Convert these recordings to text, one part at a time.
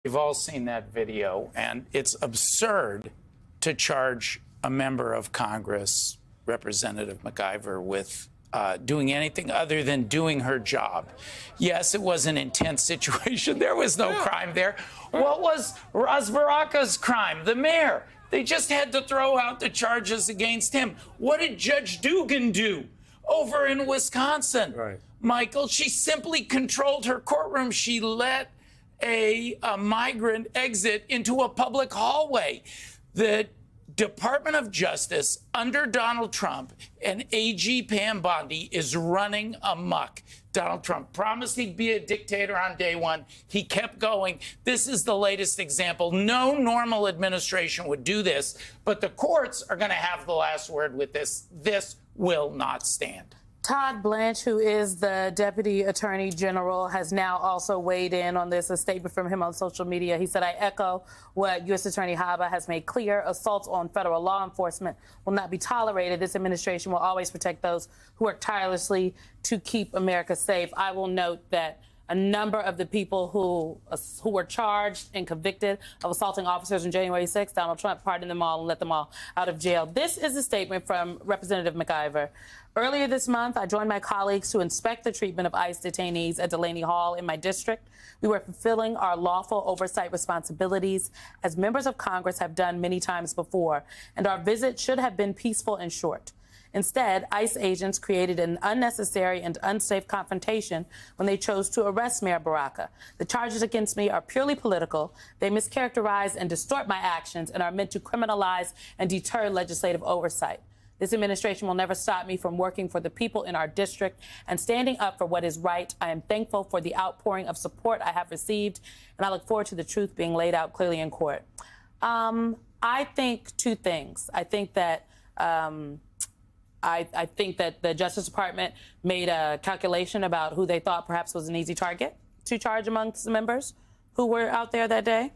We've all seen that video, and it's absurd to charge a member of Congress, Representative MacIver, with doing anything other than doing her job. Yes, it was an intense situation. There was no crime there. What was Ras Baraka's crime? The mayor. They just had to throw out the charges against him. What did Judge Dugan do over in Wisconsin? Right. Michael, she simply controlled her courtroom. She let a migrant exit into a public hallway. The Department of Justice under Donald Trump and AG Pam Bondi is running amok. Donald Trump promised he'd be a dictator on day one. He kept going. This is the latest example. No normal administration would do this, but the courts are going to have the last word with this. This will not stand. Todd Blanche, who is the Deputy Attorney General, has now also weighed in on this, a statement from him on social media. He said, I echo what U.S. Attorney Habba has made clear. Assaults on federal law enforcement will not be tolerated. This administration will always protect those who work tirelessly to keep America safe. I will note that a number of the people who were charged and convicted of assaulting officers on January 6th, Donald Trump pardoned them all and let them all out of jail. This is a statement from Representative MacIver. Earlier this month, I joined my colleagues to inspect the treatment of ICE detainees at Delaney Hall in my district. We were fulfilling our lawful oversight responsibilities, as members of Congress have done many times before, and our visit should have been peaceful and short. Instead, ICE agents created an unnecessary and unsafe confrontation when they chose to arrest Mayor Baraka. The charges against me are purely political. They mischaracterize and distort my actions and are meant to criminalize and deter legislative oversight. This administration will never stop me from working for the people in our district and standing up for what is right. I am thankful for the outpouring of support I have received, and I look forward to the truth being laid out clearly in court. I think two things. I think that I think that the Justice Department made a calculation about who they thought perhaps was an easy target to charge amongst the members who were out there that day.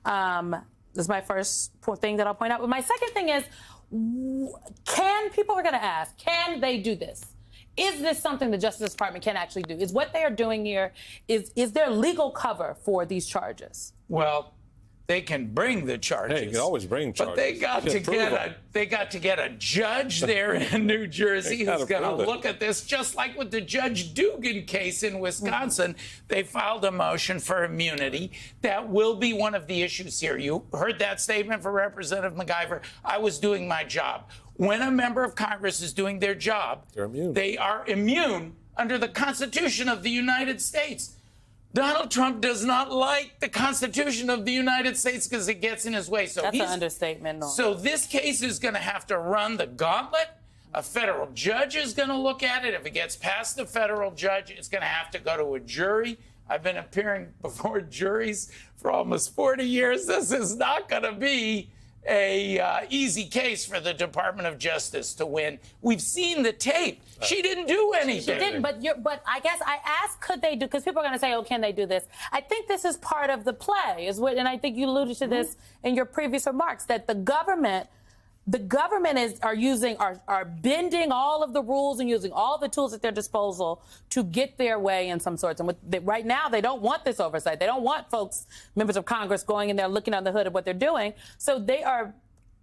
This is my first thing that I'll point out. But my second thing is, people are going to ask, can they do this? Is this something the Justice Department can actually do? Is what they are doing here, is there legal cover for these charges? Well, they can bring the charges. Hey, you can always bring charges. But they got to get a judge there in New Jersey who's going to look at this, just like with the Judge Dugan case in Wisconsin. They filed a motion for immunity. That will be one of the issues here. You heard that statement from Representative MacIver. I was doing my job. When a member of Congress is doing their job, they are immune under the Constitution of the United States. Donald Trump does not like the Constitution of the United States because it gets in his way. So that's an understatement. No. So this case is going to have to run the gauntlet. A federal judge is going to look at it. If it gets past the federal judge, it's going to have to go to a jury. I've been appearing before juries for almost 40 years. This is not going to be a easy case for the Department of Justice to win. We've seen the tape. She didn't do anything. She didn't, but I guess I asked, could they do, because people are going to say, oh, can they do this? I think this is part of the play, and I think you alluded to this in your previous remarks, that the government are bending all of the rules and using all the tools at their disposal to get their way in some sorts. And right now, they don't want this oversight. They don't want folks, members of Congress, going in there looking under the hood of what they're doing. So they are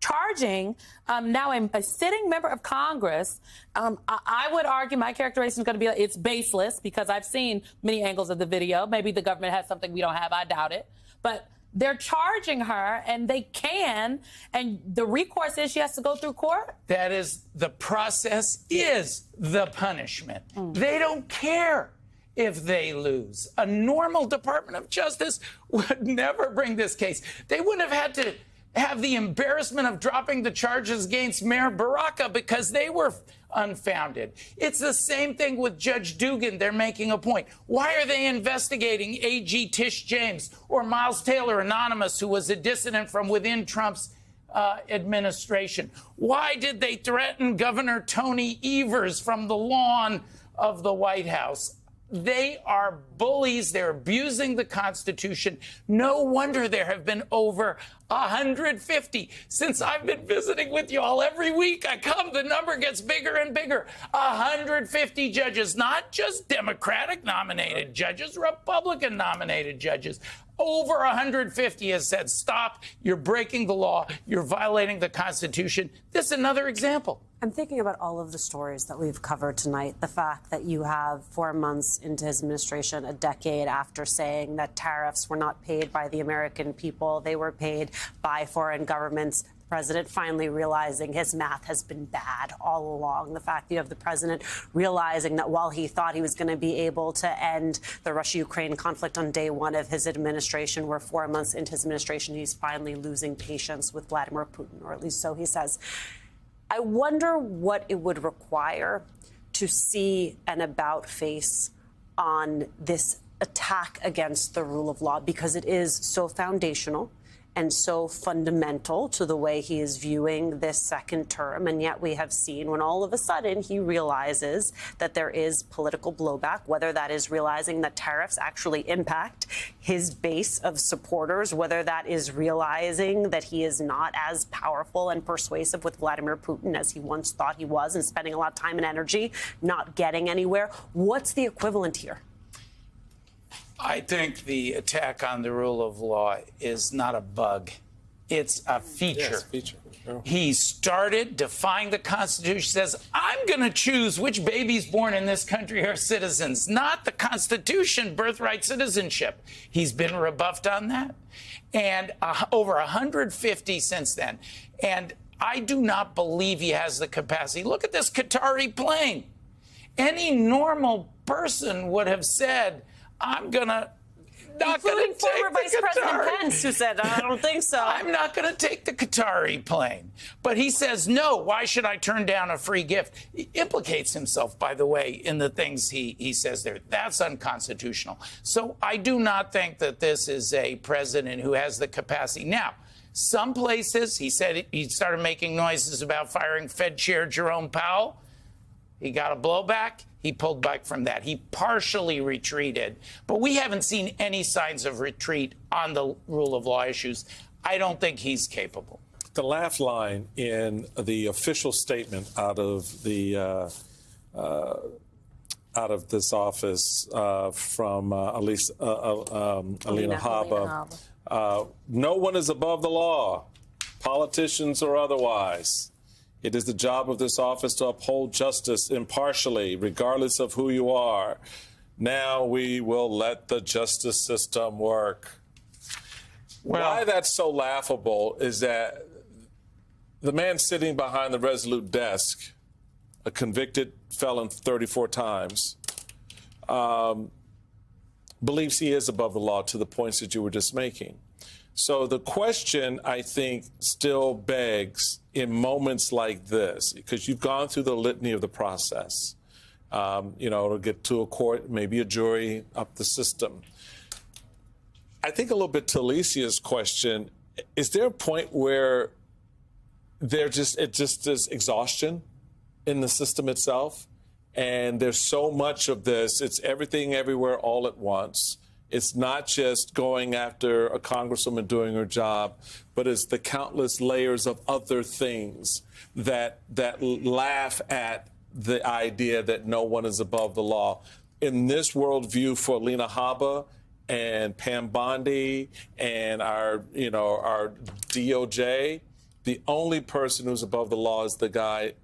charging now a sitting member of Congress. I would argue my characterization is going to be it's baseless, because I've seen many angles of the video. Maybe the government has something we don't have. I doubt it. But they're charging her, and they can, and the recourse is she has to go through court? That is, the process is the punishment. They don't care if they lose. A normal Department of Justice would never bring this case. They wouldn't have had to have the embarrassment of dropping the charges against Mayor Baraka because they were unfounded. It's the same thing with Judge Dugan. They're making a point. Why are they investigating AG Tish James or Miles Taylor Anonymous, who was a dissident from within Trump's administration? Why did they threaten Governor Tony Evers from the lawn of the White House? They are bullies. They're abusing the Constitution. No wonder there have been over 150. Since I've been visiting with you all every week, I come, the number gets bigger and bigger. 150 judges, not just Democratic nominated judges, Republican nominated judges. Over 150 has said, stop, you're breaking the law, you're violating the Constitution. This is another example. I'm thinking about all of the stories that we've covered tonight. The fact that you have 4 months into his administration, a decade after saying that tariffs were not paid by the American people, they were paid by foreign governments. The president finally realizing his math has been bad all along. The fact that you have the president realizing that while he thought he was going to be able to end the Russia-Ukraine conflict on day one of his administration, we're 4 months into his administration, he's finally losing patience with Vladimir Putin, or at least so he says. I wonder what it would require to see an about face on this attack against the rule of law, because it is so foundational and so fundamental to the way he is viewing this second term. And yet we have seen when all of a sudden he realizes that there is political blowback, whether that is realizing that tariffs actually impact his base of supporters, whether that is realizing that he is not as powerful and persuasive with Vladimir Putin as he once thought he was, and spending a lot of time and energy not getting anywhere. What's the equivalent here? I think the attack on the rule of law is not a bug. It's a feature. Yes, feature. Sure. He started defying the Constitution, says, I'm going to choose which babies born in this country are citizens, not the Constitution, birthright citizenship. He's been rebuffed on that. And over 150 since then. And I do not believe he has the capacity. Look at this Qatari plane. Any normal person would have said, I'm going to not going to take former Vice President Qatari. Pence, who said, I don't think so. I'm not going to take the Qatari plane. But he says, no, why should I turn down a free gift? He implicates himself, by the way, in the things he says there. That's unconstitutional. So I do not think that this is a president who has the capacity. Now, some places, he said he started making noises about firing Fed Chair Jerome Powell. He got a blowback. He pulled back from that. He partially retreated. But we haven't seen any signs of retreat on the rule of law issues. I don't think he's capable. The laugh line in the official statement out of the out of this office from Alina Habba. No one is above the law, politicians or otherwise. It is the job of this office to uphold justice impartially, regardless of who you are. Now we will let the justice system work. Well, why that's so laughable is that the man sitting behind the Resolute desk, a convicted felon 34 times, believes he is above the law to the points that you were just making. So the question, I think, still begs in moments like this, because you've gone through the litany of the process, to get to a court, maybe a jury, up the system. I think a little bit to Alicia's question, is there a point where it just is exhaustion in the system itself? And there's so much of this, it's everything everywhere all at once. It's not just going after a congresswoman doing her job, but it's the countless layers of other things that laugh at the idea that no one is above the law. In this worldview for Alina Habba and Pam Bondi and our DOJ, the only person who's above the law is the guy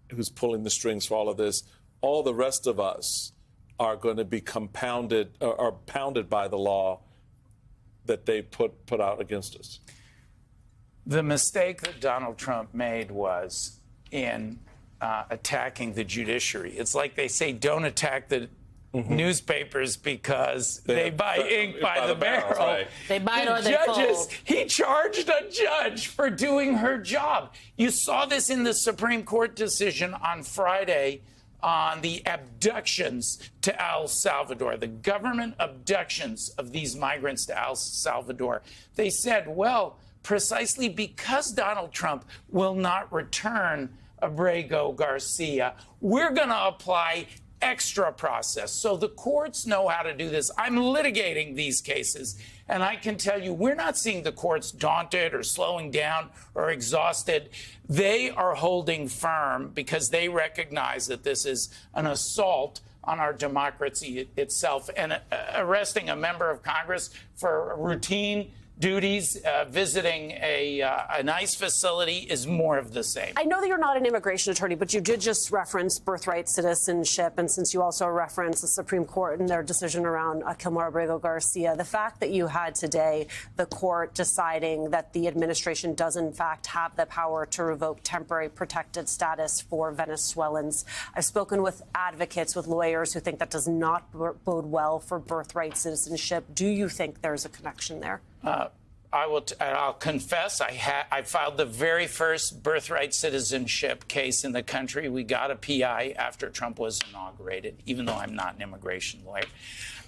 who's pulling the strings for all of this. All the rest of us are going to be compounded or pounded by the law that they put out against us. The mistake that Donald Trump made was in attacking the judiciary. It's like they say, don't attack the newspapers because they buy ink by the barrel. Right. They buy it or they Judges, fold. he charged a judge for doing her job. You saw this in the Supreme Court decision on Friday on the abductions to El Salvador, the government abductions of these migrants to El Salvador. They said, well, precisely because Donald Trump will not return Abrego Garcia, we're going to apply extra process. So the courts know how to do this. I'm litigating these cases, and I can tell you we're not seeing the courts daunted or slowing down or exhausted. They are holding firm because they recognize that this is an assault on our democracy itself. And arresting a member of Congress for routine duties, visiting an ICE facility is more of the same. I know that you're not an immigration attorney, but you did just reference birthright citizenship. And since you also referenced the Supreme Court and their decision around Kilmar Abrego Garcia, the fact that you had today the court deciding that the administration does, in fact, have the power to revoke temporary protected status for Venezuelans. I've spoken with advocates, with lawyers who think that does not bode well for birthright citizenship. Do you think there's a connection there? I'll confess, I filed the very first birthright citizenship case in the country. We got a PI after Trump was inaugurated, even though I'm not an immigration lawyer.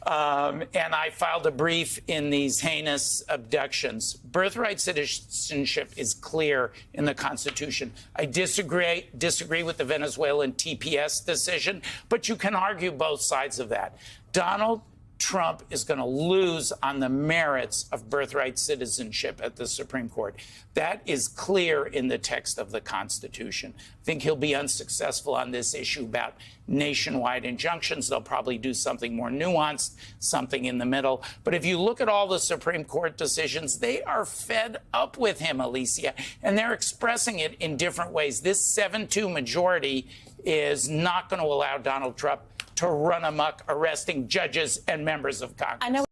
And I filed a brief in these heinous abductions. Birthright citizenship is clear in the Constitution. I disagree with the Venezuelan TPS decision, but you can argue both sides of that. Donald Trump is going to lose on the merits of birthright citizenship at the Supreme Court. That is clear in the text of the Constitution. I think he'll be unsuccessful on this issue about nationwide injunctions. They'll probably do something more nuanced, something in the middle. But if you look at all the Supreme Court decisions, they are fed up with him, Alicia, and they're expressing it in different ways. This 7-2 majority is not going to allow Donald Trump to run amok, arresting judges and members of Congress. I know